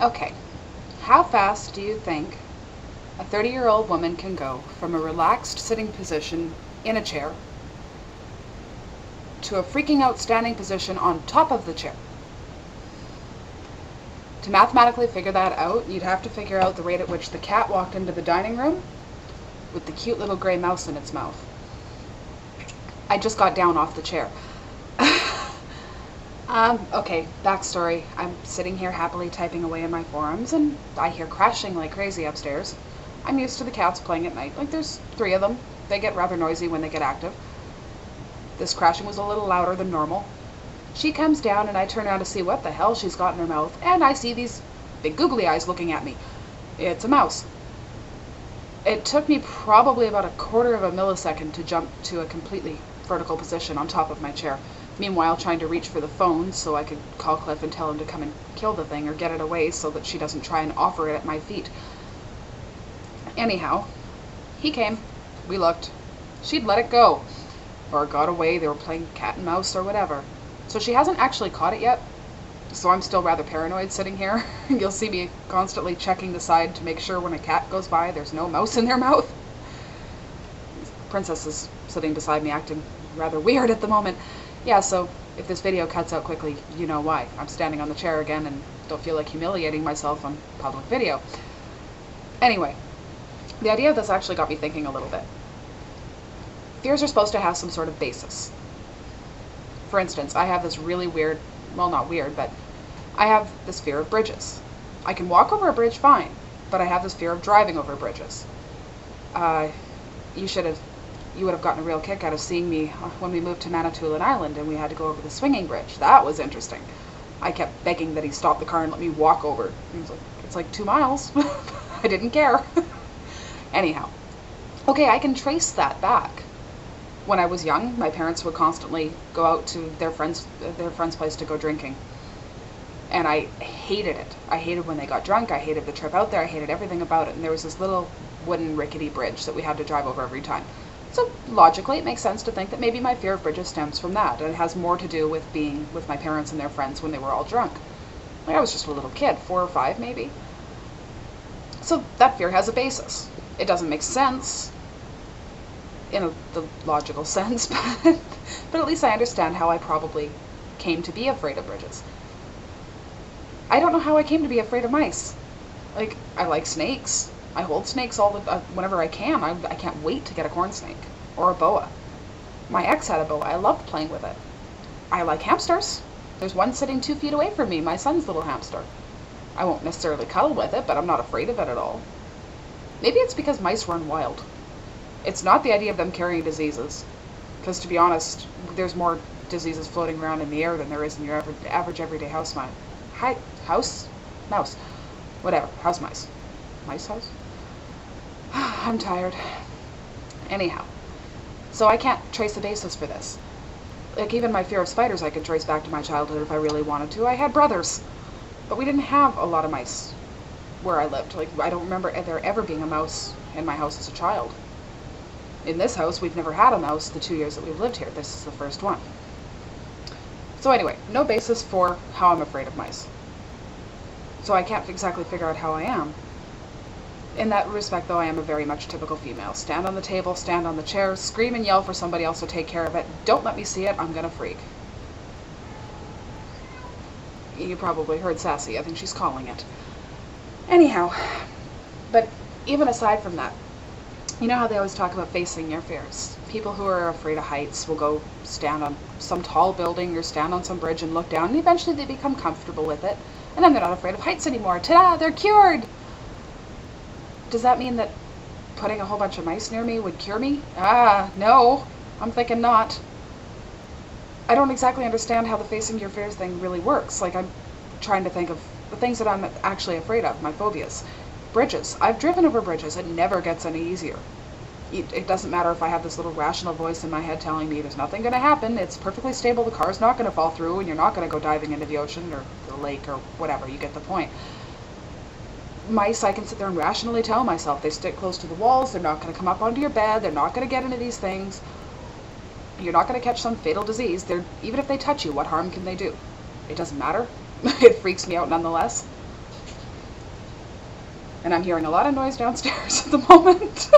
Okay, how fast do you think a 30-year-old woman can go from a relaxed sitting position in a chair to a freaking out standing position on top of the chair? To mathematically figure that out, you'd have to figure out the rate at which the cat walked into the dining room with the cute little gray mouse in its mouth. I just got down off the chair. Okay, backstory. I'm sitting here happily typing away in my forums, and I hear crashing like crazy upstairs. I'm used to the cats playing at night. Like, there's 3 of them. They get rather noisy when they get active. This crashing was a little louder than normal. She comes down, and I turn around to see what the hell she's got in her mouth, and I see these big googly eyes looking at me. It's a mouse. It took me probably about a quarter of a millisecond to jump to a completely vertical position on top of my chair. Meanwhile, trying to reach for the phone so I could call Cliff and tell him to come and kill the thing or get it away so that she doesn't try and offer it at my feet. Anyhow, he came. We looked. She'd let it go. Or it got away. They were playing cat and mouse or whatever. So she hasn't actually caught it yet. So I'm still rather paranoid sitting here. You'll see me constantly checking the side to make sure when a cat goes by there's no mouse in their mouth. Princess is sitting beside me acting rather weird at the moment. Yeah, so if this video cuts out quickly, you know why. I'm standing on the chair again and don't feel like humiliating myself on public video. Anyway, the idea of this actually got me thinking a little bit. Fears are supposed to have some sort of basis. For instance, I have this really weird, well, not weird, but I have this fear of bridges. I can walk over a bridge fine, but I have this fear of driving over bridges. You would have gotten a real kick out of seeing me when we moved to Manitoulin Island and we had to go over the swinging bridge. That was interesting. I kept begging that he stop the car and let me walk over. He was like, it's like 2 miles. I didn't care. Anyhow. Okay, I can trace that back. When I was young, my parents would constantly go out to their friend's place to go drinking. And I hated it. I hated when they got drunk. I hated the trip out there. I hated everything about it. And there was this little wooden rickety bridge that we had to drive over every time. So logically, it makes sense to think that maybe my fear of bridges stems from that. And it has more to do with being with my parents and their friends when they were all drunk. Like, I was just a little kid, 4 or 5 maybe. So that fear has a basis. It doesn't make sense in the logical sense, but at least I understand how I probably came to be afraid of bridges. I don't know how I came to be afraid of mice. Like, I like snakes. I hold snakes whenever I can. I can't wait to get a corn snake or a boa. My ex had a boa. I loved playing with it. I like hamsters. There's one sitting 2 feet away from me, my son's little hamster. I won't necessarily cuddle with it, but I'm not afraid of it at all. Maybe it's because mice run wild. It's not the idea of them carrying diseases, because to be honest, there's more diseases floating around in the air than there is in your average everyday house mice. Mouse. Whatever. House mice. Mice house? I'm tired. Anyhow. So I can't trace the basis for this. Like, even my fear of spiders I could trace back to my childhood if I really wanted to. I had brothers. But we didn't have a lot of mice where I lived. Like, I don't remember there ever being a mouse in my house as a child. In this house, we've never had a mouse the 2 years that we've lived here. This is the first one. So anyway, no basis for how I'm afraid of mice. So I can't exactly figure out how I am. In that respect, though, I am a very much typical female. Stand on the table, stand on the chair, scream and yell for somebody else to take care of it. Don't let me see it, I'm gonna freak. You probably heard Sassy, I think she's calling it. Anyhow, but even aside from that, you know how they always talk about facing your fears? People who are afraid of heights will go stand on some tall building or stand on some bridge and look down, and eventually they become comfortable with it, and then they're not afraid of heights anymore. Ta-da! They're cured! Does that mean that putting a whole bunch of mice near me would cure me? No. I'm thinking not. I don't exactly understand how the facing your fears thing really works. Like, I'm trying to think of the things that I'm actually afraid of, my phobias. Bridges. I've driven over bridges. It never gets any easier. It doesn't matter if I have this little rational voice in my head telling me there's nothing going to happen, it's perfectly stable, the car's not going to fall through, and you're not going to go diving into the ocean or the lake or whatever, you get the point. Mice, I can sit there and rationally tell myself they stick close to the walls, they're not going to come up onto your bed, they're not going to get into these things, you're not going to catch some fatal disease, even if they touch you, what harm can they do? It doesn't matter. It freaks me out nonetheless. And I'm hearing a lot of noise downstairs at the moment.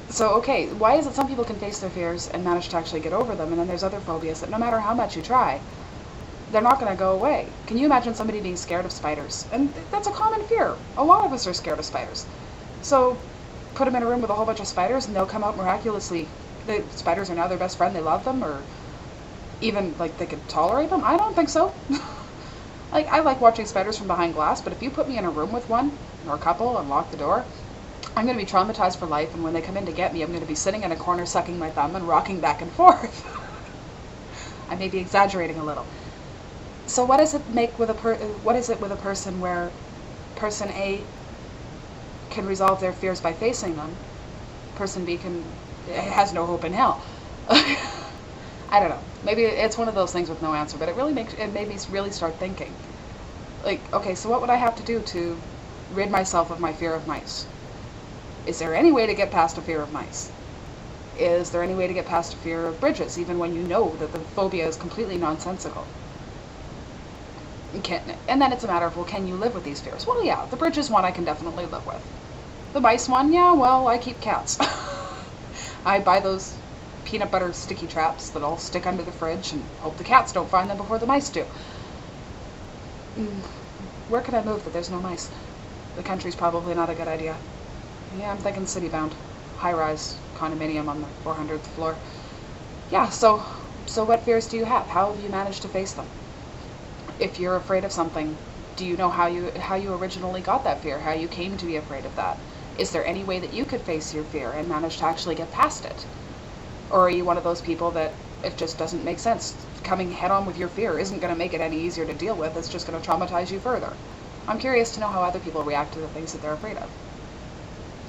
So, okay, why is it some people can face their fears and manage to actually get over them, and then there's other phobias that no matter how much you try, they're not going to go away? Can you imagine somebody being scared of spiders? And that's a common fear. A lot of us are scared of spiders. So, put them in a room with a whole bunch of spiders and they'll come out miraculously. The spiders are now their best friend, they love them, or even, like, they could tolerate them? I don't think so. Like, I like watching spiders from behind glass, but if you put me in a room with one, or a couple, and lock the door, I'm going to be traumatized for life, and when they come in to get me, I'm going to be sitting in a corner sucking my thumb and rocking back and forth. I may be exaggerating a little. So what does it make with what is it with a person where person A can resolve their fears by facing them, person B has no hope in hell? I don't know. Maybe it's one of those things with no answer, but it made me really start thinking. Like, okay, so what would I have to do to rid myself of my fear of mice? Is there any way to get past a fear of mice? Is there any way to get past a fear of bridges, even when you know that the phobia is completely nonsensical? And then it's a matter of, well, can you live with these fears? Well, yeah, the bridges one I can definitely live with. The mice one, yeah, well, I keep cats. I buy those peanut butter sticky traps that I'll stick under the fridge and hope the cats don't find them before the mice do. Where can I move that there's no mice? The country's probably not a good idea. Yeah, I'm thinking city-bound. High-rise condominium on the 400th floor. Yeah, so what fears do you have? How have you managed to face them? If you're afraid of something, do you know how you originally got that fear? How you came to be afraid of that? Is there any way that you could face your fear and manage to actually get past it? Or are you one of those people that it just doesn't make sense? Coming head-on with your fear isn't going to make it any easier to deal with. It's just going to traumatize you further. I'm curious to know how other people react to the things that they're afraid of.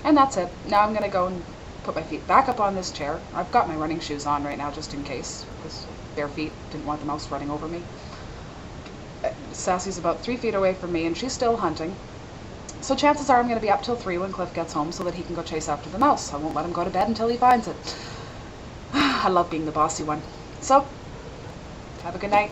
And that's it. Now I'm going to go and put my feet back up on this chair. I've got my running shoes on right now just in case, because bare feet, didn't want the mouse running over me. Sassy's about 3 feet away from me and she's still hunting. So chances are I'm going to be up till 3 when Cliff gets home so that he can go chase after the mouse. I won't let him go to bed until he finds it. I love being the bossy one. So, have a good night.